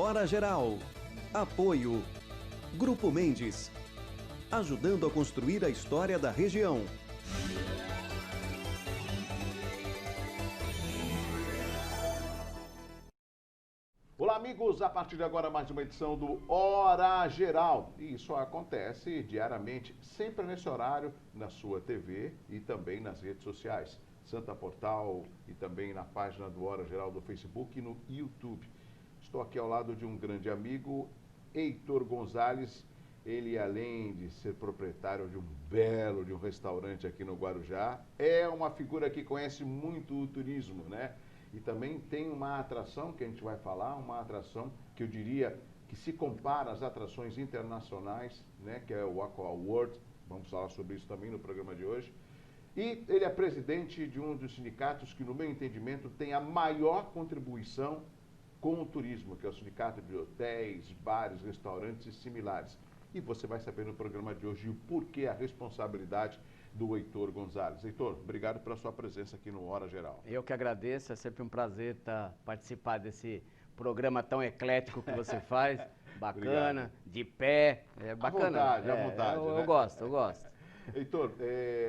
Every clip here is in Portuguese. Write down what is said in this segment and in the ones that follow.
Hora Geral. Apoio Grupo Mendes, ajudando a construir a história da região. Olá, amigos! A partir de agora, mais uma edição do Hora Geral. E isso acontece diariamente, sempre nesse horário, na sua TV e também nas redes sociais. Santa Portal e também na página do Hora Geral do Facebook e no YouTube. Estou aqui ao lado de um grande amigo, Heitor Gonzalez. Ele, além de ser proprietário de um restaurante aqui no Guarujá, é uma figura que conhece muito o turismo, né? E também tem uma atração que a gente vai falar, uma atração que eu diria que se compara às atrações internacionais, né? Que é o Aqua World. Vamos falar sobre isso também no programa de hoje. E ele é presidente de um dos sindicatos que, no meu entendimento, tem a maior contribuição com o turismo, que é o Sindicato de Hotéis, Bares, Restaurantes e similares. E você vai saber no programa de hoje o porquê, a responsabilidade do Heitor Gonzalez. Heitor, obrigado pela sua presença aqui no Hora Geral. Eu que agradeço, é sempre um prazer participar desse programa tão eclético que você faz. Bacana, de pé, é bacana. À vontade. Eu gosto. Heitor,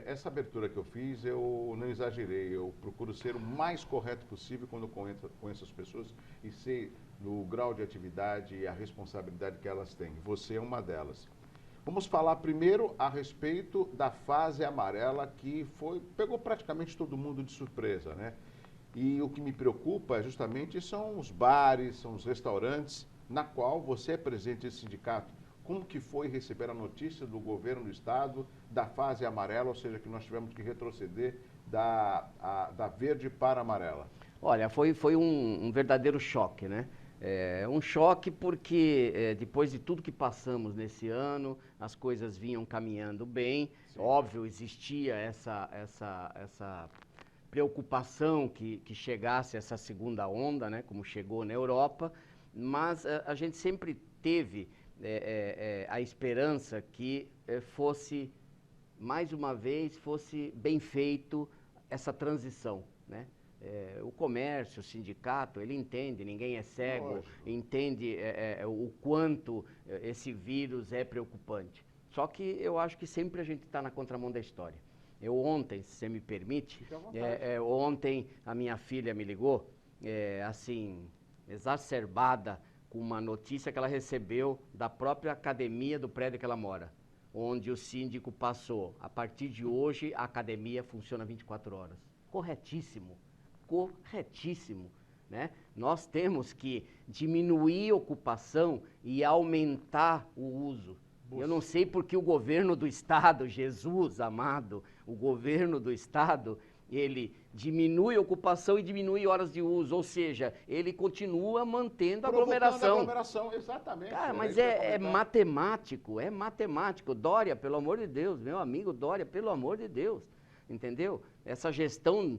essa abertura que eu fiz, eu não exagerei, eu procuro ser o mais correto possível quando eu conheço as pessoas e sei no grau de atividade e a responsabilidade que elas têm. Você é uma delas. Vamos falar primeiro a respeito da fase amarela que pegou praticamente todo mundo de surpresa, né? E o que me preocupa justamente são os bares, são os restaurantes, na qual você é presidente desse sindicato. Como que foi receber a notícia do governo do estado da fase amarela, ou seja, que nós tivemos que retroceder da verde para a amarela? Olha, foi um verdadeiro choque, né? Um choque porque depois de tudo que passamos nesse ano, as coisas vinham caminhando bem. Sim. Óbvio, existia essa preocupação que chegasse essa segunda onda, né? Como chegou na Europa, mas a gente sempre teve a esperança que fosse, mais uma vez, fosse bem feito essa transição, né? O comércio, o sindicato, ele entende, ninguém é cego, lógico, entende o quanto esse vírus é preocupante. Só que eu acho que sempre a gente está na contramão da história. Ontem, se você me permite, ontem a minha filha me ligou, assim, exacerbada, com uma notícia que ela recebeu da própria academia do prédio que ela mora, onde o síndico passou: a partir de hoje a academia funciona 24 horas. Corretíssimo, né? Nós temos que diminuir a ocupação e aumentar o uso. Eu não sei porque o governo do estado, Jesus amado, o governo do estado, ele diminui a ocupação e diminui horas de uso, ou seja, ele continua mantendo a aglomeração. Exatamente. Cara, mas é matemático. Dória, pelo amor de Deus, meu amigo Dória, pelo amor de Deus, entendeu? Essa gestão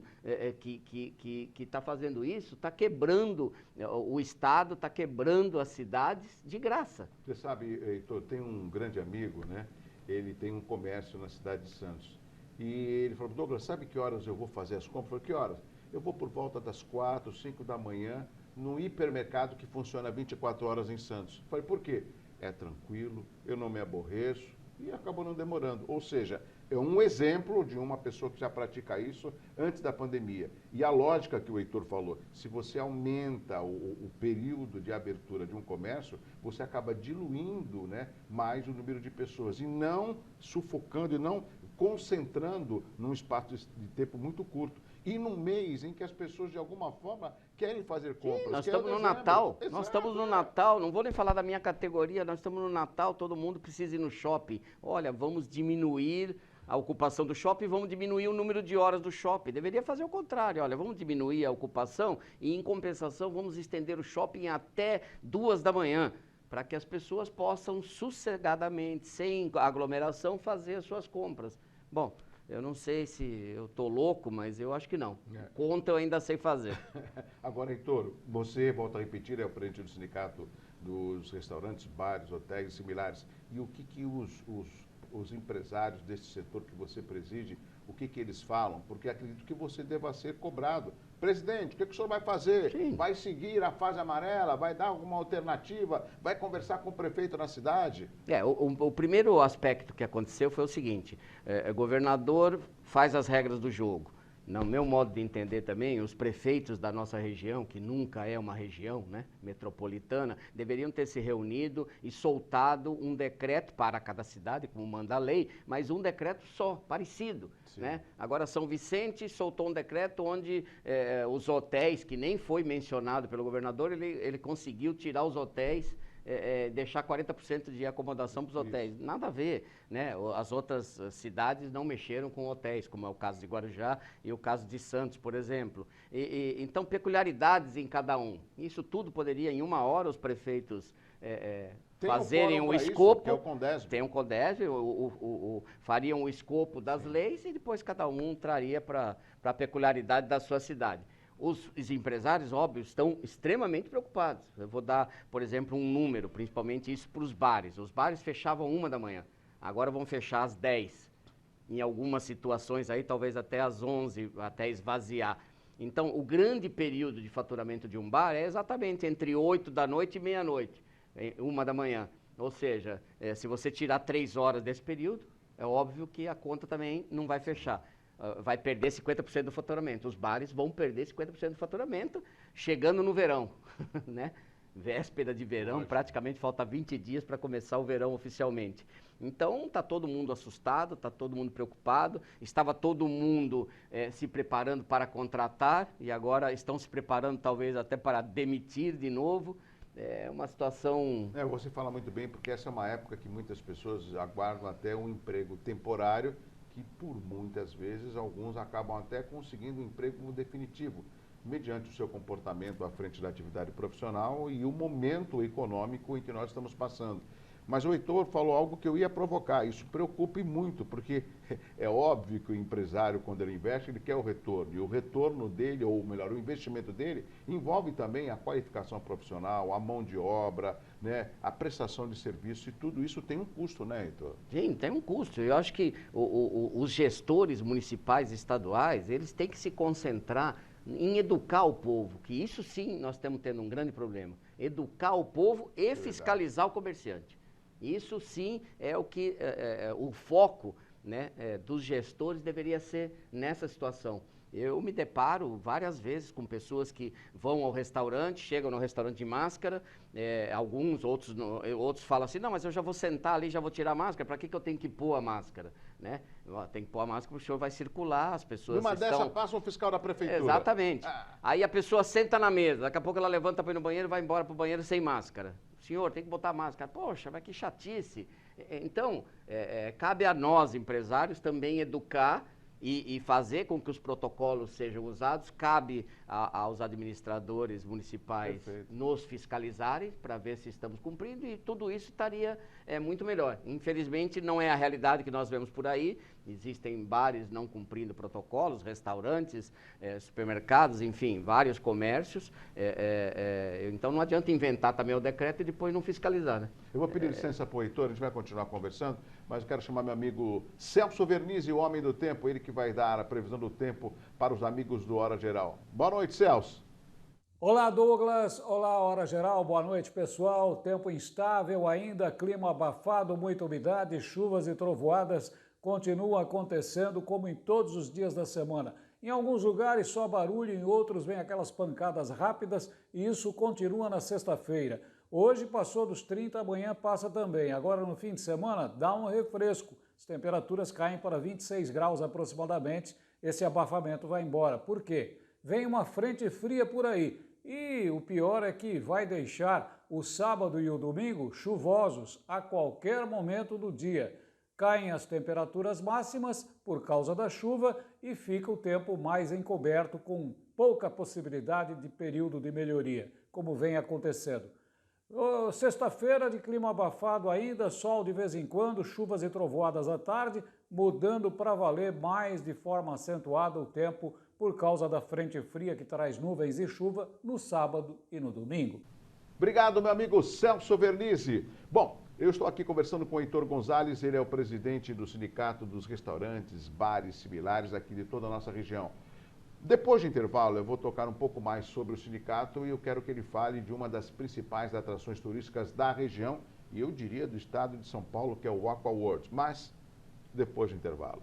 que está fazendo isso, está quebrando o estado, está quebrando as cidades de graça. Você sabe, Heitor, tem um grande amigo, né? Ele tem um comércio na cidade de Santos. E ele falou: Douglas, sabe que horas eu vou fazer as compras? Eu falei: que horas? Eu vou por volta das 4, 5 da manhã, no hipermercado que funciona 24 horas em Santos. Eu falei: por quê? É tranquilo, eu não me aborreço, e acabou não demorando. Ou seja, é um exemplo de uma pessoa que já pratica isso antes da pandemia. E a lógica que o Heitor falou: se você aumenta o período de abertura de um comércio, você acaba diluindo, né, mais o número de pessoas e não sufocando e não concentrando num espaço de tempo muito curto. E num mês em que as pessoas, de alguma forma, querem fazer compras. Sim, nós estamos no Natal. Exato, nós estamos no Natal. Não vou nem falar da minha categoria, nós estamos no Natal, todo mundo precisa ir no shopping. Olha, vamos diminuir a ocupação do shopping, vamos diminuir o número de horas do shopping. Deveria fazer o contrário. Olha, vamos diminuir a ocupação e, em compensação, vamos estender o shopping até 2 da manhã, para que as pessoas possam sossegadamente, sem aglomeração, fazer as suas compras. Bom, eu não sei se eu estou louco, mas eu acho que não. Conta eu ainda sei fazer. Agora, Heitor, você, volta a repetir, é o presidente do sindicato dos restaurantes, bares, hotéis e similares. E o que os empresários desse setor que você preside, o que eles falam? Porque acredito que você deva ser cobrado presidente, o que o senhor vai fazer? Sim. Vai seguir a fase amarela? Vai dar alguma alternativa? Vai conversar com o prefeito na cidade? O primeiro aspecto que aconteceu foi o seguinte, o governador faz as regras do jogo. No meu modo de entender também, os prefeitos da nossa região, que nunca é uma região, né, metropolitana, deveriam ter se reunido e soltado um decreto para cada cidade, como manda a lei, mas um decreto só, parecido. Né? Agora, São Vicente soltou um decreto onde os hotéis, que nem foi mencionado pelo governador, ele conseguiu tirar os hotéis, deixar 40% de acomodação para os hotéis. Nada a ver, né? As outras cidades não mexeram com hotéis, como é o caso de Guarujá e o caso de Santos, por exemplo. Então, peculiaridades em cada um. Isso tudo poderia, em uma hora, os prefeitos fazerem o escopo. Que é o Condesb. Tem um Condesb, fariam o escopo das leis e depois cada um traria para a peculiaridade da sua cidade. Os empresários, óbvio, estão extremamente preocupados. Eu vou dar, por exemplo, um número, principalmente isso para os bares. Os bares fechavam 1 da manhã, agora vão fechar às 10. Em algumas situações aí, talvez até às 11, até esvaziar. Então, o grande período de faturamento de um bar é exatamente entre 8 da noite e meia-noite, 1 da manhã. Ou seja, se você tirar 3 horas desse período, é óbvio que a conta também não vai fechar. Vai perder 50% do faturamento. Os bares vão perder 50% do faturamento chegando no verão, né? Véspera de verão, praticamente falta 20 dias para começar o verão oficialmente. Então, está todo mundo assustado, está todo mundo preocupado, estava todo mundo se preparando para contratar e agora estão se preparando talvez até para demitir de novo. É uma situação... Você fala muito bem, porque essa é uma época que muitas pessoas aguardam até um emprego temporário, que por muitas vezes alguns acabam até conseguindo um emprego definitivo, mediante o seu comportamento à frente da atividade profissional e o momento econômico em que nós estamos passando. Mas o Heitor falou algo que eu ia provocar, isso preocupa muito, porque é óbvio que o empresário, quando ele investe, ele quer o retorno, e o retorno dele, ou melhor, o investimento dele, envolve também a qualificação profissional, a mão de obra, né, a prestação de serviço, e tudo isso tem um custo, né, Heitor? Sim, tem um custo. Eu acho que os gestores municipais e estaduais, eles têm que se concentrar em educar o povo, que isso sim nós estamos tendo um grande problema. Educar o povo e fiscalizar o comerciante. Isso sim é o que o foco, né, dos gestores deveria ser nessa situação. Eu me deparo várias vezes com pessoas que vão ao restaurante, chegam no restaurante de máscara, alguns, outros falam assim, não, mas eu já vou sentar ali, já vou tirar a máscara, para que eu tenho que pôr a máscara? Né? Tem que pôr a máscara porque o senhor vai circular, as pessoas Numa dessa passa um fiscal da prefeitura. Exatamente. Aí a pessoa senta na mesa, daqui a pouco ela levanta para ir no banheiro e vai embora para o banheiro sem máscara. Senhor, tem que botar máscara. Poxa, mas que chatice. Então, cabe a nós, empresários, também educar e fazer com que os protocolos sejam usados. Cabe aos administradores municipais nos fiscalizarem para ver se estamos cumprindo e tudo isso estaria muito melhor. Infelizmente, não é a realidade que nós vemos por aí. Existem bares não cumprindo protocolos, restaurantes, supermercados, enfim, vários comércios. Então, não adianta inventar também o decreto e depois não fiscalizar, né? Eu vou pedir licença para o Heitor, a gente vai continuar conversando, mas eu quero chamar meu amigo Celso Vernizzi, o homem do tempo, ele que vai dar a previsão do tempo para os amigos do Hora Geral. Boa noite, Celso. Olá, Douglas. Olá, Hora Geral. Boa noite, pessoal. Tempo instável ainda, clima abafado, muita umidade, chuvas e trovoadas continuam acontecendo como em todos os dias da semana. Em alguns lugares só barulho, em outros vem aquelas pancadas rápidas e isso continua na sexta-feira. Hoje passou dos 30, amanhã passa também. Agora no fim de semana dá um refresco. As temperaturas caem para 26 graus aproximadamente. Esse abafamento vai embora. Por quê? Vem uma frente fria por aí. E o pior é que vai deixar o sábado e o domingo chuvosos a qualquer momento do dia. Caem as temperaturas máximas por causa da chuva e fica o tempo mais encoberto com pouca possibilidade de período de melhoria, como vem acontecendo. Sexta-feira de clima abafado ainda, sol de vez em quando, chuvas e trovoadas à tarde, mudando para valer mais de forma acentuada o tempo por causa da frente fria que traz nuvens e chuva no sábado e no domingo. Obrigado, meu amigo Celso Vernizzi. Bom, eu estou aqui conversando com o Heitor Gonzalez, ele é o presidente do Sindicato dos Restaurantes, Bares Similares aqui de toda a nossa região. Depois do intervalo, eu vou tocar um pouco mais sobre o sindicato e eu quero que ele fale de uma das principais atrações turísticas da região e eu diria do estado de São Paulo, que é o Aqua World. Mas depois do intervalo.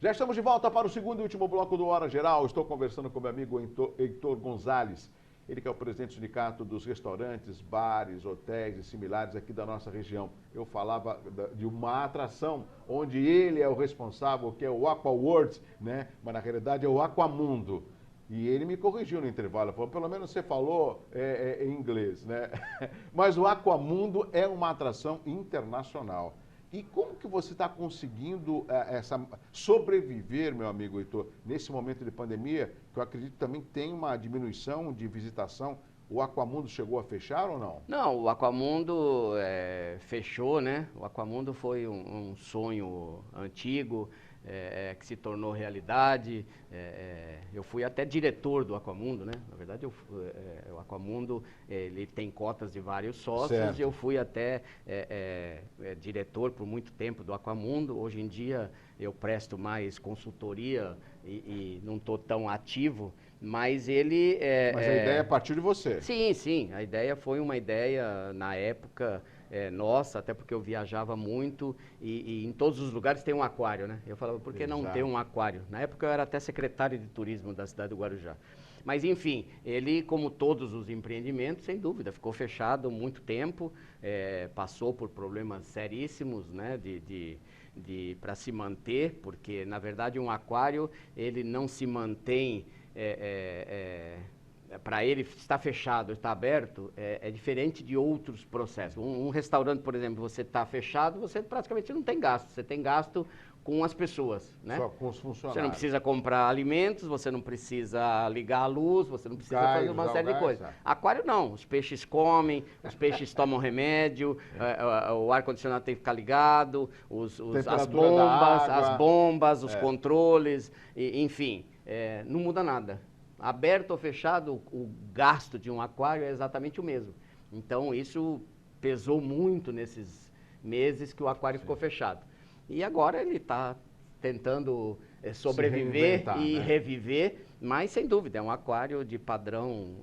Já estamos de volta para o segundo e último bloco do Hora Geral. Estou conversando com meu amigo Heitor Gonzalez. Ele que é o presidente do sindicato dos restaurantes, bares, hotéis e similares aqui da nossa região. Eu falava de uma atração onde ele é o responsável, que é o Aqua World, né? Mas na realidade é o Aquamundo. E ele me corrigiu no intervalo, falou, pelo menos você falou em inglês, né? Mas o Aquamundo é uma atração internacional. E como que você está conseguindo sobreviver, meu amigo Heitor, nesse momento de pandemia, que eu acredito também tem uma diminuição de visitação? O Aquamundo chegou a fechar ou não? Não, o Aquamundo fechou, né? O Aquamundo foi um sonho antigo, que se tornou realidade. Eu fui até diretor do Aquamundo, né? Na verdade, o Aquamundo ele tem cotas de vários sócios. Certo. E eu fui até diretor por muito tempo do Aquamundo. Hoje em dia eu presto mais consultoria e não estou tão ativo, mas ele... Mas a ideia partiu de você. Sim, sim. A ideia foi uma ideia, na época, nossa, até porque eu viajava muito e em todos os lugares tem um aquário, né? Eu falava, por que não ter um aquário? Na época eu era até secretário de turismo da cidade do Guarujá. Mas, enfim, ele, como todos os empreendimentos, sem dúvida, ficou fechado muito tempo, passou por problemas seríssimos, né, para se manter, porque, na verdade, um aquário, ele não se mantém... para ele estar fechado, estar aberto, é diferente de outros processos. Um restaurante, por exemplo, você está fechado, você praticamente não tem gasto, você tem gasto com as pessoas, né? Só com os funcionários. Você não precisa comprar alimentos, você não precisa ligar a luz, você não precisa fazer uma série de coisas. Aquário não, os peixes comem, os peixes tomam remédio, o ar-condicionado tem que ficar ligado, as bombas, os controles, enfim, não muda nada. Aberto ou fechado, o gasto de um aquário é exatamente o mesmo. Então, isso pesou muito nesses meses que o aquário ficou fechado. E agora ele está tentando sobreviver e reviver, mas sem dúvida, é um aquário de padrão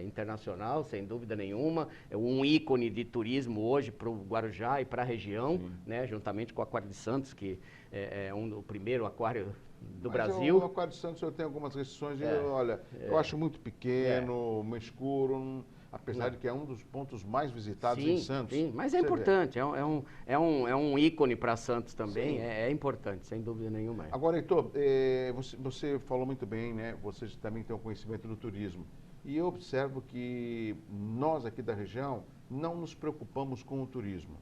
internacional, sem dúvida nenhuma. É um ícone de turismo hoje para o Guarujá e para a região, né, juntamente com o Aquário de Santos, que é o primeiro aquário do Brasil. O Aquário de Santos eu tenho algumas restrições, eu acho muito pequeno, muito escuro, apesar de que é um dos pontos mais visitados em Santos. Sim, mas é importante, é um ícone para Santos também, é importante, sem dúvida nenhuma. Agora, Heitor, você falou muito bem, né? Você também tem um conhecimento do turismo. E eu observo que nós aqui da região não nos preocupamos com o turismo.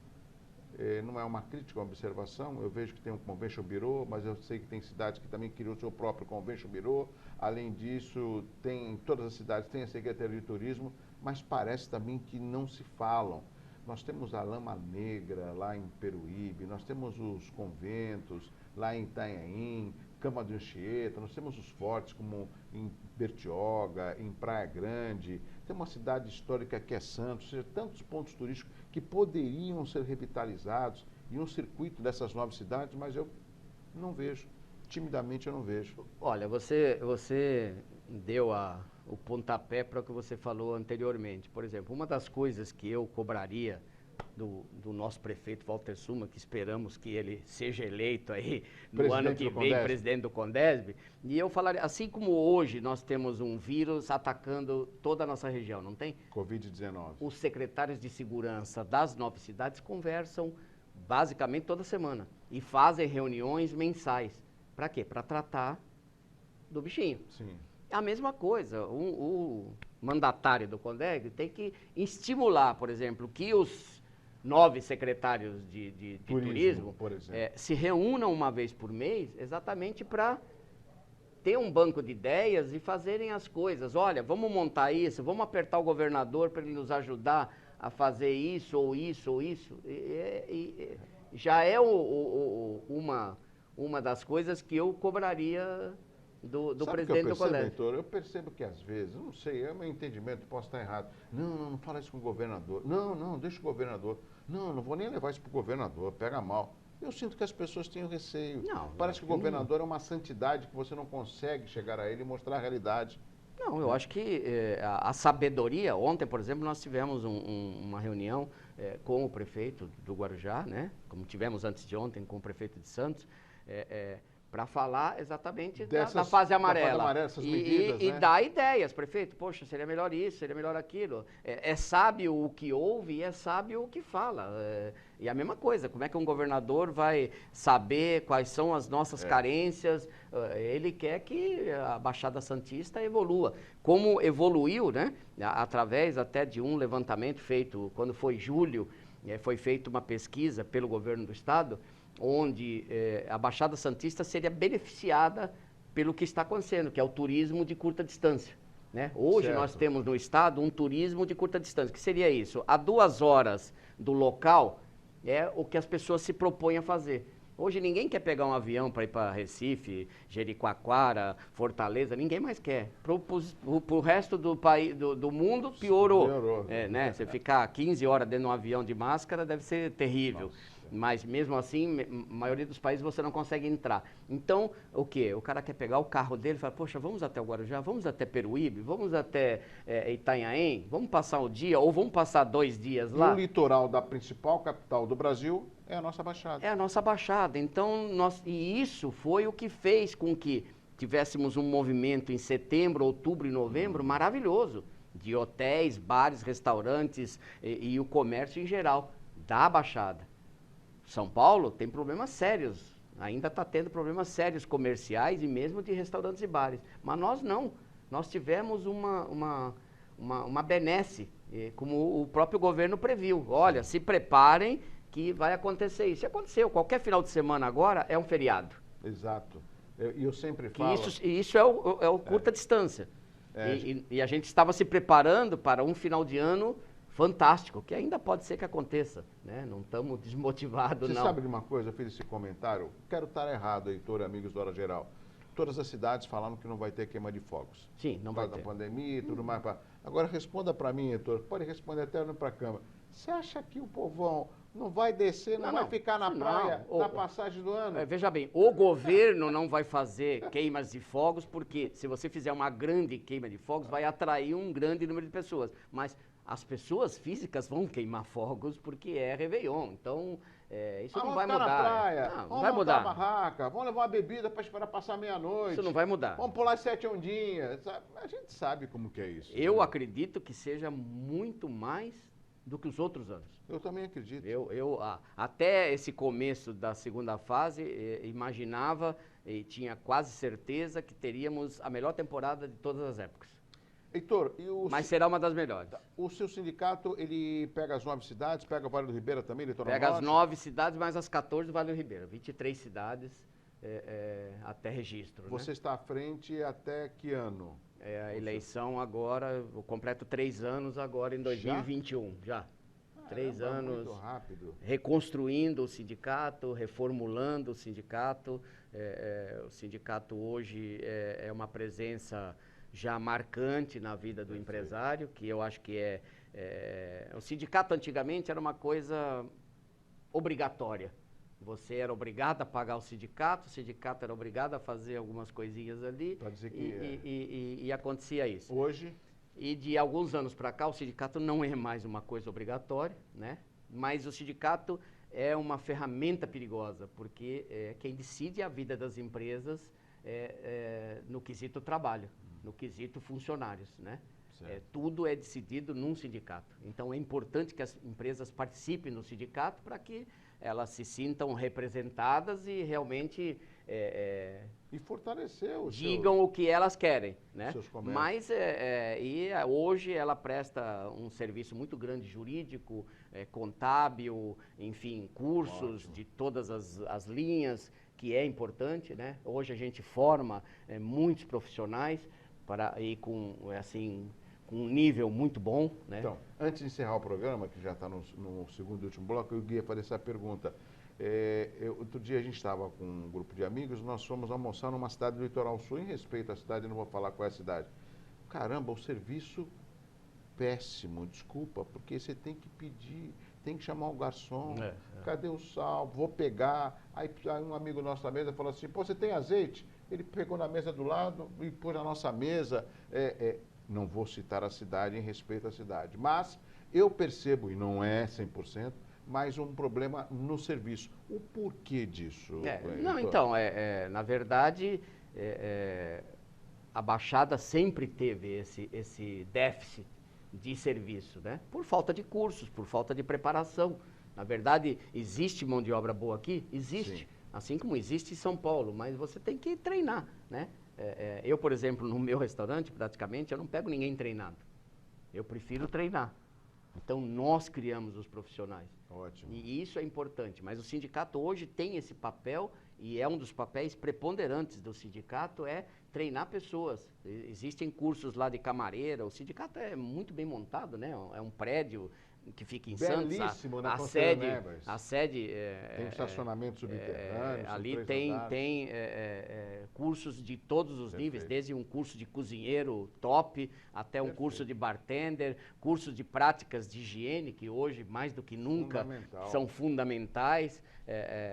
Não é uma crítica, é uma observação. Eu vejo que tem um Convention Bureau, mas eu sei que tem cidades que também criam o seu próprio Convention Bureau. Além disso, em todas as cidades tem a Secretaria de Turismo, mas parece também que não se falam. Nós temos a Lama Negra lá em Peruíbe, nós temos os conventos lá em Itanhaém, Cama do Anchieta, nós temos os fortes como em Bertioga, em Praia Grande, tem uma cidade histórica que é Santos, ou seja, tantos pontos turísticos que poderiam ser revitalizados e um circuito dessas novas cidades, mas eu não vejo, timidamente eu não vejo. Olha, você deu o pontapé para o que você falou anteriormente. Por exemplo, uma das coisas que eu cobraria do nosso prefeito Walter Suma, que esperamos que ele seja eleito aí no ano que vem, presidente do Condesb, e eu falaria, assim como hoje nós temos um vírus atacando toda a nossa região, não tem? Covid-19. Os secretários de segurança das 9 cidades conversam basicamente toda semana e fazem reuniões mensais. Para quê? Para tratar do bichinho. Sim. A mesma coisa, o mandatário do Condesb tem que estimular, por exemplo, que os 9 secretários de turismo por exemplo, se reúnam uma vez por mês, exatamente para ter um banco de ideias e fazerem as coisas. Olha, vamos montar isso, vamos apertar o governador para ele nos ajudar a fazer isso, ou isso, ou isso. Já é uma das coisas que eu cobraria do Sabe presidente que eu do percebo, colégio. Heitor? Eu percebo que às vezes, não sei, é meu entendimento, posso estar errado. Não fala isso com o governador. Não, deixa o governador. Não vou nem levar isso para o governador, pega mal. Eu sinto que as pessoas têm receio. Não, Parece que o governador é uma santidade que você não consegue chegar a ele e mostrar a realidade. Não, eu acho que a sabedoria, ontem, por exemplo, nós tivemos uma reunião com o prefeito do Guarujá, né? Como tivemos antes de ontem com o prefeito de Santos, para falar exatamente da fase amarela. Essas medidas, e né? dar ideias, prefeito, poxa, seria melhor isso, seria melhor aquilo. É sábio o que ouve e é sábio o que fala. E a mesma coisa, como é que um governador vai saber quais são as nossas carências? Ele quer que a Baixada Santista evolua. Como evoluiu, né? Através até de um levantamento feito, quando foi julho, foi feita uma pesquisa pelo governo do estado, onde a Baixada Santista seria beneficiada pelo que está acontecendo, que é o turismo de curta distância. Né? Hoje nós temos no estado um turismo de curta distância. O que seria isso? A 2 horas do local é o que as pessoas se propõem a fazer. Hoje ninguém quer pegar um avião para ir para Recife, Jericoacoara, Fortaleza, ninguém mais quer. Pro resto do país, do mundo, piorou. Né? Você ficar 15 horas dentro de um avião de máscara deve ser terrível. Nossa. Mas mesmo assim, a maioria dos países você não consegue entrar. Então, o quê? O cara quer pegar o carro dele e fala, poxa, vamos até o Guarujá, vamos até Peruíbe, vamos até Itanhaém, vamos passar o dia ou vamos passar 2 dias lá. E o litoral da principal capital do Brasil é a nossa Baixada. É a nossa Baixada. Então, e isso foi o que fez com que tivéssemos um movimento em setembro, outubro e novembro maravilhoso, de hotéis, bares, restaurantes e o comércio em geral da Baixada. São Paulo tem problemas sérios, ainda está tendo problemas sérios comerciais e mesmo de restaurantes e bares. Mas nós não, nós tivemos uma benesse, como o próprio governo previu. Olha, se preparem que vai acontecer isso. E aconteceu, qualquer final de semana agora é um feriado. Exato. E eu sempre falo... Isso é o curta distância. E a gente estava se preparando para um final de ano fantástico, que ainda pode ser que aconteça, né? Não estamos desmotivados, não. Você sabe de uma coisa, eu fiz esse comentário, quero estar errado, Heitor e amigos do Hora Geral. Todas as cidades falaram que não vai ter queima de fogos. Sim, não vai ter. Por causa da pandemia e tudo mais. Agora responda para mim, Heitor, pode responder até olhando para a câmera. Você acha que o povão não vai descer, não vai ficar na praia na passagem do ano? Veja bem, o governo não vai fazer queimas de fogos, porque se você fizer uma grande queima de fogos, vai atrair um grande número de pessoas. Mas as pessoas físicas vão queimar fogos porque é Réveillon. Então, isso não vai mudar. Vamos na praia, não vai mudar. Vamos montar a barraca, vamos levar uma bebida para esperar passar meia-noite. Isso não vai mudar. Vamos pular 7 ondinhas. A gente sabe como que é isso. Eu acredito que seja muito mais do que os outros anos. Eu também acredito. Até esse começo da segunda fase, imaginava e tinha quase certeza que teríamos a melhor temporada de todas as épocas. Heitor, mas será uma das melhores. O seu sindicato, ele pega as 9 cidades, pega o Vale do Ribeira também, Litoral Norte? Pega as 9 cidades, mais as 14 do Vale do Ribeira. 23 cidades até registro. Você está à frente até que ano? A eleição agora, eu completo 3 anos agora em 2021, já. 3 anos. Muito rápido. Reconstruindo o sindicato, reformulando o sindicato. O sindicato hoje é uma presença já marcante na vida do empresário, que eu acho que o sindicato antigamente era uma coisa obrigatória. Você era obrigado a pagar o sindicato era obrigado a fazer algumas coisinhas ali e acontecia isso. Hoje? E de alguns anos para cá o sindicato não é mais uma coisa obrigatória, né? Mas o sindicato é uma ferramenta perigosa, porque quem decide a vida das empresas no quesito trabalho, no quesito funcionários, né? Tudo é decidido num sindicato. Então é importante que as empresas participem no sindicato para que elas se sintam representadas e realmente e fortalecer digam o que elas querem, né? Mas hoje ela presta um serviço muito grande jurídico, contábil, enfim, cursos de todas as linhas, que é importante, né? Hoje a gente forma muitos profissionais com um nível muito bom, né? Então, antes de encerrar o programa, que já está no segundo e último bloco, eu ia fazer essa pergunta. Outro dia a gente estava com um grupo de amigos, nós fomos almoçar numa cidade do Litoral Sul, em respeito à cidade, eu não vou falar qual é a cidade. Caramba, o serviço péssimo, desculpa, porque você tem que pedir, tem que chamar o garçom, cadê o sal, vou pegar. Aí um amigo nosso da mesa falou assim, pô, você tem azeite? Ele pegou na mesa do lado e pôs na nossa mesa. Não vou citar a cidade em respeito à cidade, mas eu percebo, e não é 100%, mas um problema no serviço. O porquê disso? Não, então, na verdade, a Baixada sempre teve esse déficit de serviço, né? Por falta de cursos, por falta de preparação. Na verdade, existe mão de obra boa aqui? Existe. Sim. Assim como existe em São Paulo, mas você tem que treinar, né? Eu, por exemplo, no meu restaurante, praticamente, eu não pego ninguém treinado. Eu prefiro treinar. Então, nós criamos os profissionais. Ótimo. E isso é importante. Mas o sindicato hoje tem esse papel, e é um dos papéis preponderantes do sindicato, é treinar pessoas. Existem cursos lá de camareira, o sindicato é muito bem montado, né? É um prédio que fica em Santos. Belíssimo, né? A sede tem estacionamento subterrâneo. Ali tem cursos de todos os níveis, desde um curso de cozinheiro top até um curso de bartender, cursos de práticas de higiene, que hoje, mais do que nunca, são fundamentais.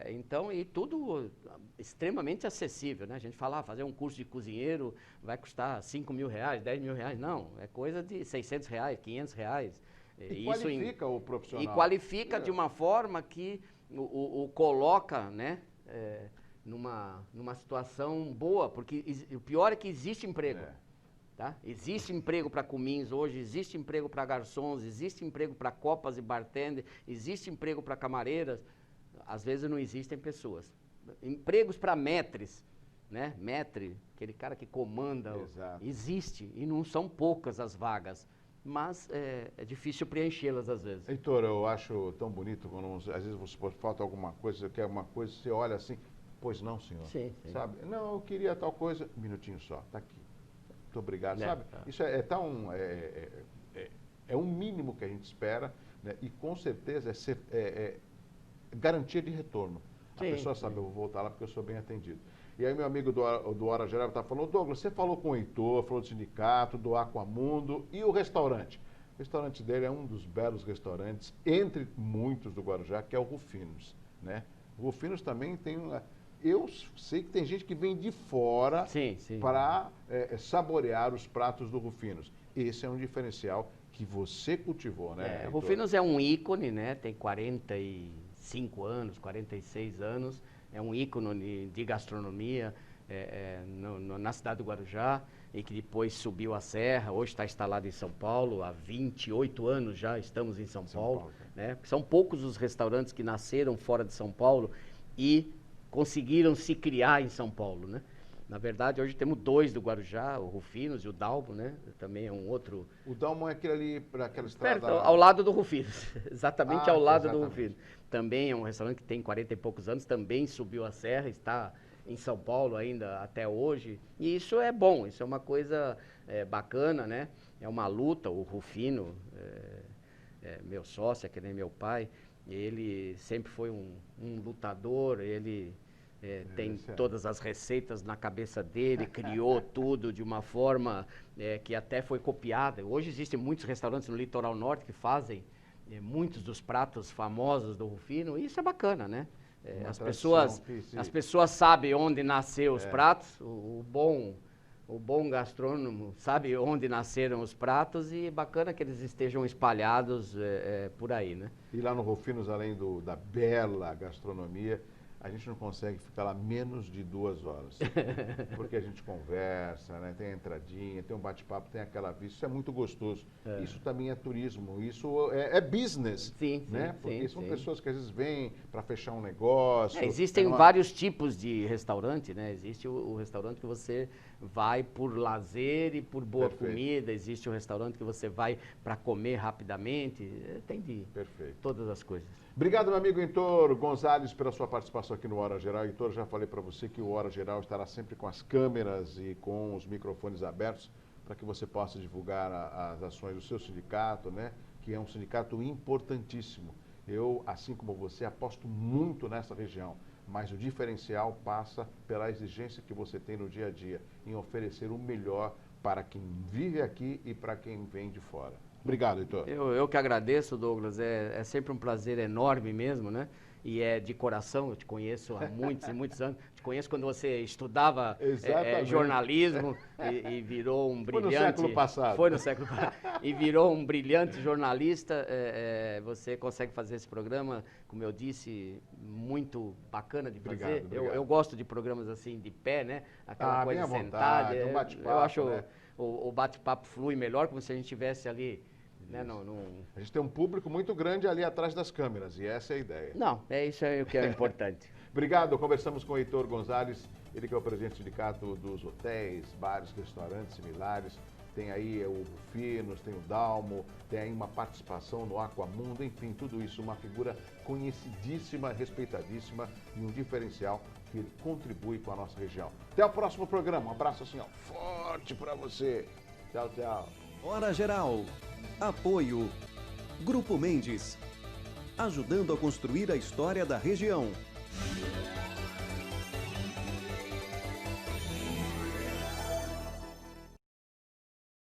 Então, e tudo extremamente acessível, né? A gente fala, fazer um curso de cozinheiro vai custar 5 mil reais, 10 mil reais. Não, é coisa de 600 reais, 500 reais. E qualifica o profissional. E qualifica de uma forma que o coloca, né, numa situação boa, porque o pior é que existe emprego. Tá? Existe emprego para comins hoje, existe emprego para garçons, existe emprego para copas e bartender, existe emprego para camareiras. Às vezes não existem pessoas. Empregos para maîtres, né? Maître, aquele cara que comanda, existe, e não são poucas as vagas. Mas é difícil preenchê-las às vezes. Heitor, eu acho tão bonito quando às vezes você falta alguma coisa, você quer alguma coisa, você olha assim, pois não, senhor. Sim. Sabe? Não, eu queria tal coisa, um minutinho só, tá aqui. Muito obrigado, sabe? Isso é tão... É um mínimo que a gente espera, né? E com certeza é garantia de retorno. A pessoa sabe, eu vou voltar lá porque eu sou bem atendido. E aí meu amigo do Hora Geral está falando, Douglas, você falou com o Heitor, falou do sindicato, do Aquamundo e o restaurante. O restaurante dele é um dos belos restaurantes, entre muitos do Guarujá, que é o Rufinos, né? O Rufinos também tem... Eu sei que tem gente que vem de fora para saborear os pratos do Rufinos. Esse é um diferencial que você cultivou, né? O Rufinos é um ícone, né? Tem 45 anos, 46 anos. É um ícone de gastronomia na cidade do Guarujá e que depois subiu a serra, hoje está instalado em São Paulo, há 28 anos já estamos em São Paulo. Né? São poucos os restaurantes que nasceram fora de São Paulo e conseguiram se criar em São Paulo, né? Na verdade, hoje temos 2 do Guarujá, o Rufinos e o Dalmo, né? Também é um outro... O Dalmo é aquele ali, para aquela estrada... Perto, ao lado do Rufinos, exatamente ao lado do Rufinos. Também é um restaurante que tem 40 e poucos anos, também subiu a serra, está em São Paulo ainda até hoje. E isso é bom, isso é uma coisa bacana, né? É uma luta, o Rufino, meu sócio, que nem meu pai, ele sempre foi um lutador, ele... tem todas as receitas na cabeça dele, criou tudo de uma forma que até foi copiada. Hoje existem muitos restaurantes no Litoral Norte que fazem muitos dos pratos famosos do Rufino, e isso é bacana, né? As pessoas sabem onde nasceu os pratos, o bom gastrônomo sabe onde nasceram os pratos, e bacana que eles estejam espalhados por aí, né? E lá no Rufinos, além da bela gastronomia, a gente não consegue ficar lá menos de 2 horas. Porque a gente conversa, né? Tem a entradinha, tem um bate-papo, tem aquela vista. Isso é muito gostoso. Isso também é turismo, isso é business. Né? Porque são pessoas que às vezes vêm para fechar um negócio. Existem vários tipos de restaurante, né? Existe o restaurante que você vai por lazer e por boa comida. Existe o restaurante que você vai para comer rapidamente. Tem de todas as coisas. Obrigado, meu amigo Heitor Gonzalez, pela sua participação aqui no Hora Geral. Heitor, já falei para você que o Hora Geral estará sempre com as câmeras e com os microfones abertos para que você possa divulgar as ações do seu sindicato, né? Que é um sindicato importantíssimo. Eu, assim como você, aposto muito nessa região, mas o diferencial passa pela exigência que você tem no dia a dia, em oferecer o melhor para quem vive aqui e para quem vem de fora. Obrigado, Heitor. Eu que agradeço, Douglas. É sempre um prazer enorme mesmo, né? E é de coração, eu te conheço há muitos e muitos anos. Te conheço quando você estudava jornalismo e virou um brilhante... Foi no século passado. Foi no século passado. E virou um brilhante jornalista. Você consegue fazer esse programa, como eu disse, muito bacana de fazer. Obrigado. Eu gosto de programas assim, de pé, né? Aquela coisa bem à sentada. vontade, um bate-papo, eu acho né? O bate-papo flui melhor, como se a gente estivesse ali... Né, A gente tem um público muito grande ali atrás das câmeras e essa é a ideia. Não, isso é o que é importante. Obrigado, conversamos com o Heitor Gonzalez, ele que é o presidente do sindicato dos hotéis, bares, restaurantes similares. Tem aí o Rufinos, tem o Dalmo, tem aí uma participação no Aquamundo, enfim, tudo isso, uma figura conhecidíssima, respeitadíssima e um diferencial que ele contribui com a nossa região. Até o próximo programa, um abraço assim, ó, forte pra você. Tchau, tchau. Hora Geral. Apoio. Grupo Mendes. Ajudando a construir a história da região.